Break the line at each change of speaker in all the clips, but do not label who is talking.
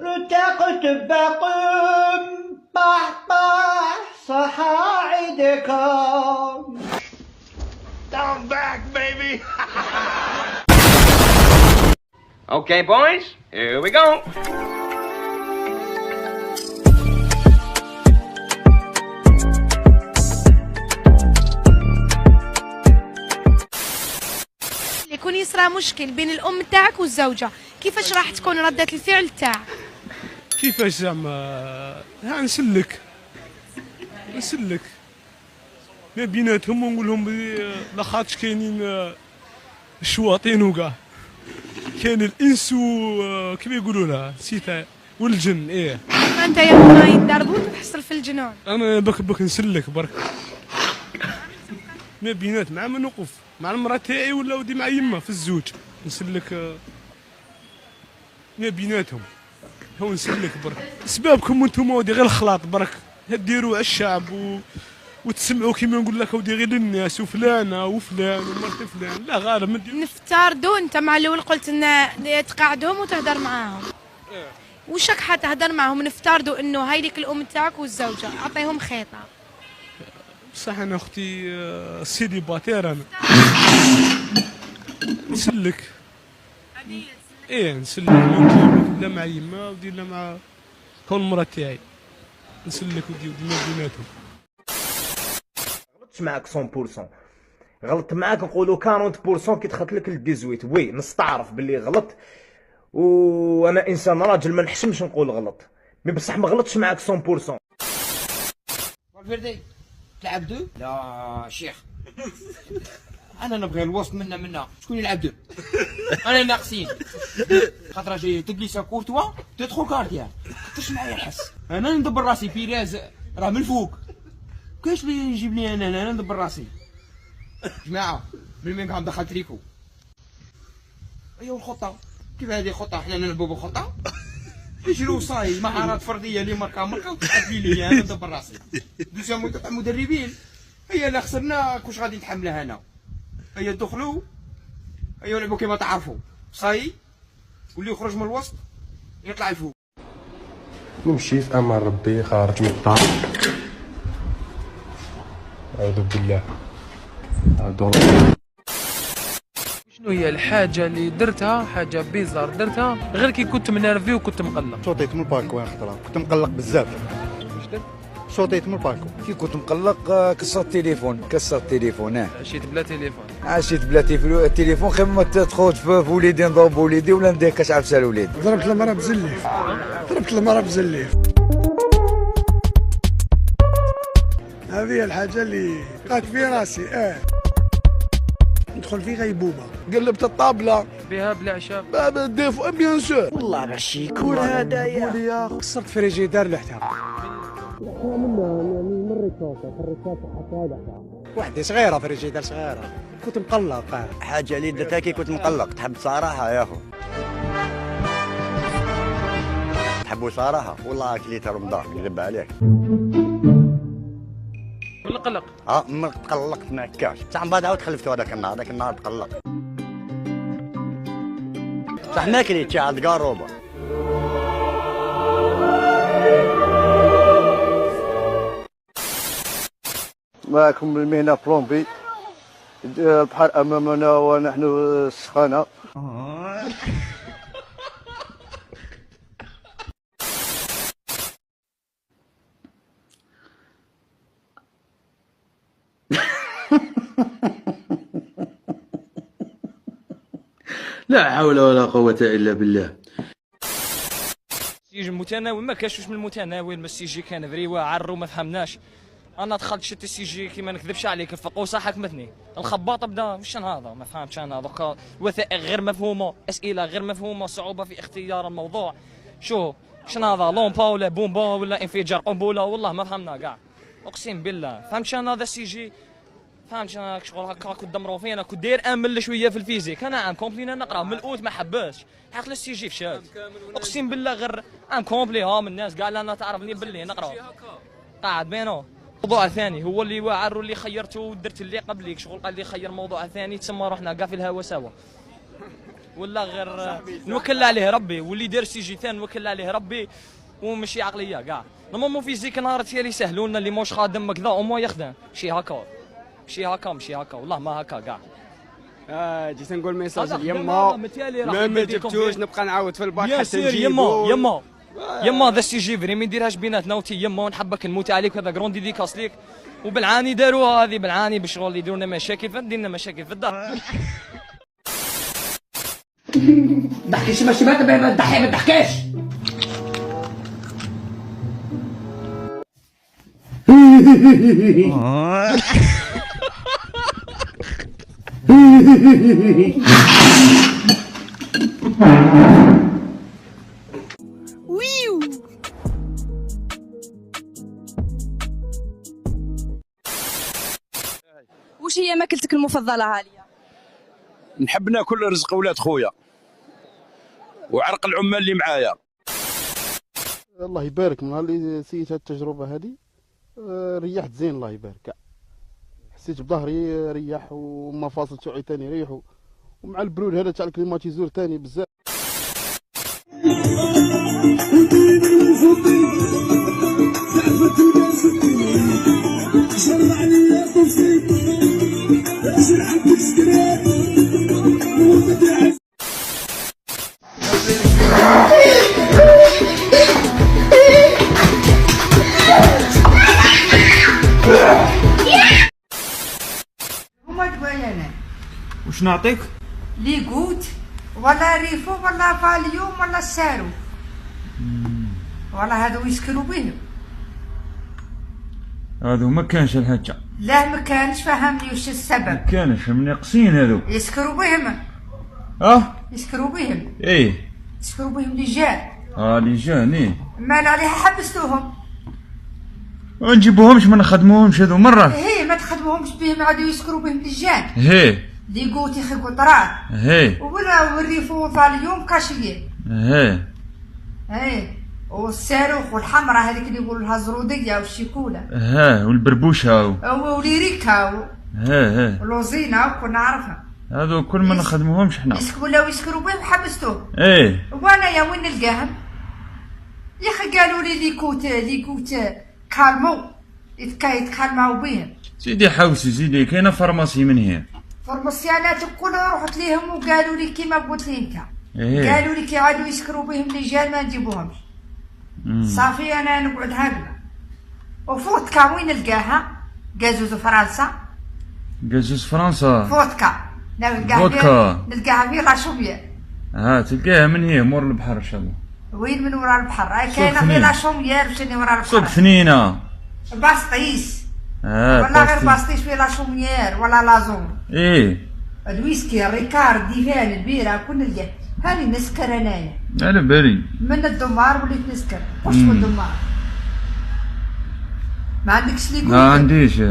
رتقت بقم طح صحاعدكم.
Down back, baby. Okay, boys, here we go.
يكون يصرى مشكل بين الام تاعك والزوجه، كيفاش راح تكون ردة الفعل تاعك؟
كيفاش زعما نسلك ما بيناتهم ونقول لهم لاخاطش كاينين الشواطين وكاع، كاين الانس و كيف يقولوا لها نسيتها والجن. ايه
انت يا ما يضربوا تحصل في الجنون.
انا بك نسلك برك ما بينات مع من نوقف مع المراه تاعي ولا ودي مع يمه في الزوج نسلك ما بيناتهم. هو نسلك برك سبابكم انتم ودي غير الخلاط برك ديروا على الشعب وتسمعوا كيما نقول لك ودي غير للناس وفلانه وفلان ومرت فلان. لا غالب
نفترضوا انت مع الاول قلت ان تقعدهم وتهدر معاهم. وش راك حتهدر معاهم؟ نفترضوا انه هاي ليك الام تاعك والزوجه، اعطيهم خيطه.
بصح انا اختي سيدي باتير انا نسلك. ايه نسلك لا مع يما ودي لا مع كون المراه تاعي نسلك ودي ما بيناتهم.
غلطتش معاك 100%، غلطت معاك نقولوا 40% كي دخلت لك ل 18. وي نستعرف باللي غلط وانا انسان راجل ما نحشمش نقول غلط، مي بصح ما غلطتش معاك 100%.
فالفيردي تلعب دو؟ لا شيخ انا نبغي الوسط منا شكون يلعب دو؟ انا ناقصين خاطر جاي تجلس كورتوا تدخل كارديان كيفاش معايا الحس. انا ندبر راسي بيراز راه من فوق، كاش اللي يجيب لي انا ندبر راسي. جماعه بالمين قاعد دخل تريكو. ايوا الخطه كيف هذه خطه؟ حنا نلعبوا بالخطه يجروا صاي مهارات فرديه اللي مركا وتحدي لي انا ندبر راسي. دوزيام تاع مدربين هي اللي خسرنا كوش غادي نتحملها انا. هيا دخلوا هيا لعبوا كيما تعرفوا صاي واللي يخرج من الوسط يطلع لفوق.
نمشي في امان ربي خارج من الدار. اعوذ بالله.
شنو هي الحاجة اللي درتها، حاجة بيزار درتها غير كي كنت منرفي وكنت مقلق؟
شوطيت من الباركو وانا خطرة كنت مقلق بزاف. شوطيت من الباركو
كي كنت مقلق كسرت التليفون.
عشيت بلا تليفون.
عشيت بلا تليفون خير ما تخرج في وليدي نضرب وليدي ولا ندير كاش عفسه الوليد.
ضربت المرأة بزليف. هذه هي الحاجة اللي لقيت في راسي. ندخل في غيبوبة. قلبت الطابلة
بها بلا عشاء
باب الديفو بيان سور.
والله باش يكون هدايا.
كسرت فريجيدار لحتها. وحدي صغيرة فريجيدار صغيرة. كنت مقلق.
حاجه اللي درتها كي كنت مقلق. تحب صراحه يا اخو؟ تحبوا صراحه؟ والله كليت رمضان نكذب عليك.
مقلق.
مقلقت ما كاش. صح من بعد عاود خلفتو هذاك النهار تقلق. صح ما كليت عاد قاروبه.
معكم المهنة بلومبي. البحر أمامنا ونحن السخانة.
لا حول ولا قوة إلا بالله.
السيجي المتناول ما كاش من المتناول، ما السيجي كان فري واعر وما فهمناش. انا دخلت شفت السيجي كيما نكذبش عليك الفقوصه حكمتني. الخباط بدا واش هذا ما فهمتش انا دوكا. وثائق غير مفهومه، اسئله غير مفهومه، صعوبه في اختيار الموضوع. شو شنو هذا لومبا ولا بومبا ولا انفجار قنبله؟ والله ما فهمنا كاع اقسم بالله. فهمتش انا هذا السيجي، فهمتش انا شغل هكا كنت دمروا فينا. كنت داير امل شويه في الفيزيك. انا عام كومبلينا نقرا من الاوت ما حباش حق السيجي فشات اقسم بالله. غير عام كومبلي من الناس قال انا تعرفني باللي نقرا قاعد بينه. موضوع ثاني هو اللي واعر واللي خيرته ودرت اللي قبليك شغل قال لي خير موضوع ثاني تسمى رحنا كاع في الهوا سوا. ولا غير نوكل عليه ربي، واللي دار سي جي ثاني نوكل عليه ربي، ومشي عقليه كاع. نورمالمون فيزيك نهار اللي يسهلوا لنا اللي موش خادم كذا او ما يخدم، ماشي هكا ماشي هكا ماشي هكا، والله ما هكا كاع.
جيت نقول ميساج اليما ما جبتوش نبقى نعاود في الباك حتى
نجيبو. يما هذا السي جي فري ما نديرهاش بيناتنا وتي يما، ونحبك نموت عليك، هذا كروند ديديكاس ليك. وبالعاني داروها هذه بالعاني بالشغل يديروا لنا مشاكل، فندير لنا مشاكل في الدار.
ضحكي شي ماشي ما تضحي ما تضحكيش.
وش هي ماكلتك المفضلة هالية؟
نحب ناكل رزق ولاد خويا وعرق العمال اللي معايا.
الله يبارك من اللي سيت هاد التجربة هذه، ريحت زين الله يبارك. حسيت بظهري ريح ومفاصل تاعي ثاني ريحوا، ومع البرود هذا تاع الكليماتيزور ثاني بزاف.
وش نعطيك؟
ليغوت ولا ريفو ولا فاليوم ولا السارو، والله هذو يسكروا بهم.
هذو ما كانش الحجة.
لا ما كانش، فهمني وش السبب.
ما كانش منقصين هذو.
يسكروا بهم. يسكروا بهم.
ايه
يسكروا بهم لجان.
لجان ايه.
مال عليها حبستوهم.
ما نجيبوهمش ما نخدموهمش هذو مرة.
هي ما تخدموهمش بهم، عادوا يسكروا بهم لجان.
هيه
ليغوت يخلقوا طراد.
هيه
ولا والريفو فاليوم كاشيين. هيه والصاروخ والحمراء هذيك اللي يقولوا لها زروديه والشيكوله.
والبربوشه
وليريكا. ولوزينا وكنا نعرفها.
هذو كل ما نخدموهمش حنا.
ولاو يسكروا بهم حبستوهم. وانا يا وين نلقاهم؟ يا اخي قالوا لي ليغوت كالمو يتكالماو بهم.
سيدي حوسي سيدي كاينه فارماسي من هنا.
فارماسيانات الكل رحت ليهم وقالوا لي كيما قلت لي انت. قالوا لي كي عادوا يسكروا بهم لجان ما نجيبوهمش. صافي انا نقعد هكذا. وفودكا وين نلقاها؟ قازوز فرنسا.
قازوز فرنسا.
فودكا نلقاها في لاشوميير.
تلقاها من هي مور البحر ان شاء الله.
وين من وراء البحر؟ كاينه في لاشوميير وشني وراء البحر.
سوق ثنينه.
باسطيس. ولا غير باسطيس في لاشوميير ولا لازوم. الويسكي الريكارد ديفان البيره كل نلقاه. هاني نسكر انايا.
على بالي.
من الدمار وليت نسكر، خش في الدمار. ما عندكش لي
ما عنديش.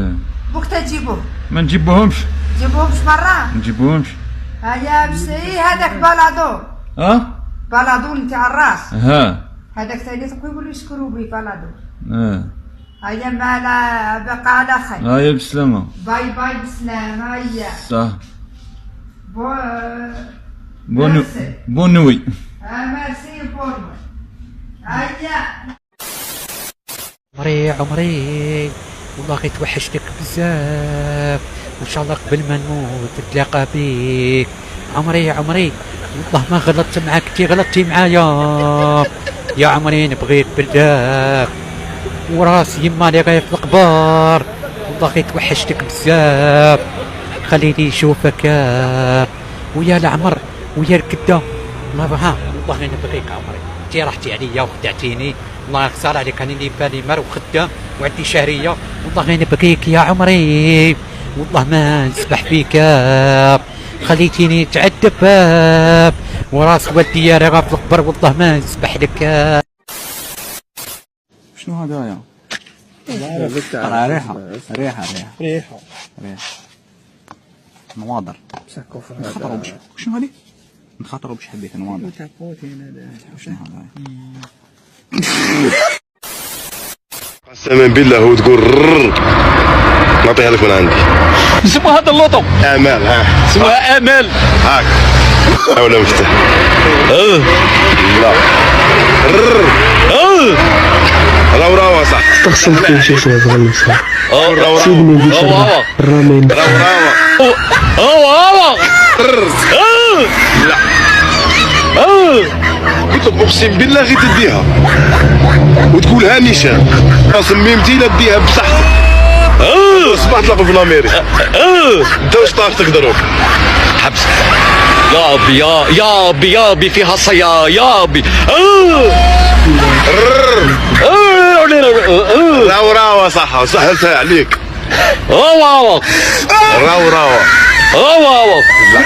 وقتها تجيبوهم؟
ما نجيبوهمش.
نجيبوهمش مرة؟
نجيبوهمش.
هيا بس هذاك بلادون. بلادون تاع الراس. هذاك ثاني يقولوا يسكروا به بلادون. هيا مالا بقى على خير.
هيا بسلامة.
باي باي بسلامة هيا.
صح. بون نوي.
ميرسي بون. هيا.
عمري والله غير توحشتك بزاف، وان شاء الله قبل ما نموت نتلاقى بيك. عمري والله ما غلطت معاك، انتي غلطتي معايا يا عمري. نبغيك بلداك وراسي يما اللي غايب في القبر. والله غير توحشتك بزاف، خليني نشوفك ويا العمر ويا الكدا. والله غير نبغيك عمري. انتي رحتي عليا وخدعتيني، الله يخسر عليك. انا اللي بالي مر وخدام وعندي شهريه. والله غير نبغيك يا عمري، والله ما نسبح فيك، خليتيني نتعذب وراس والدي راه في القبر. والله ما نسبح لك.
شنو هذايا؟ ريحه
نواضر نخطروا بش شنو هذه؟ نخطروا بش حبيت نواضر شنو هذا؟
قسما بالله وتقول نعطيها لك من عندي.
اسمه هذا اللوطو
امال.
اسمها امال
هاك ولا مفتاح؟ لا راو صح.
تغسل فيه شي شويه تغلس. سيدني دي شربة الرامين.
لا قلت لك اقسم بالله غير تديها وتقولها نيشان. صممتي لا ديها بصحتك. صبحت لك في الامريكا. انت واش طاقتك دروك؟
حبس يابي فيها صيا يابي.
راو صح سهلتها عليك. راو لا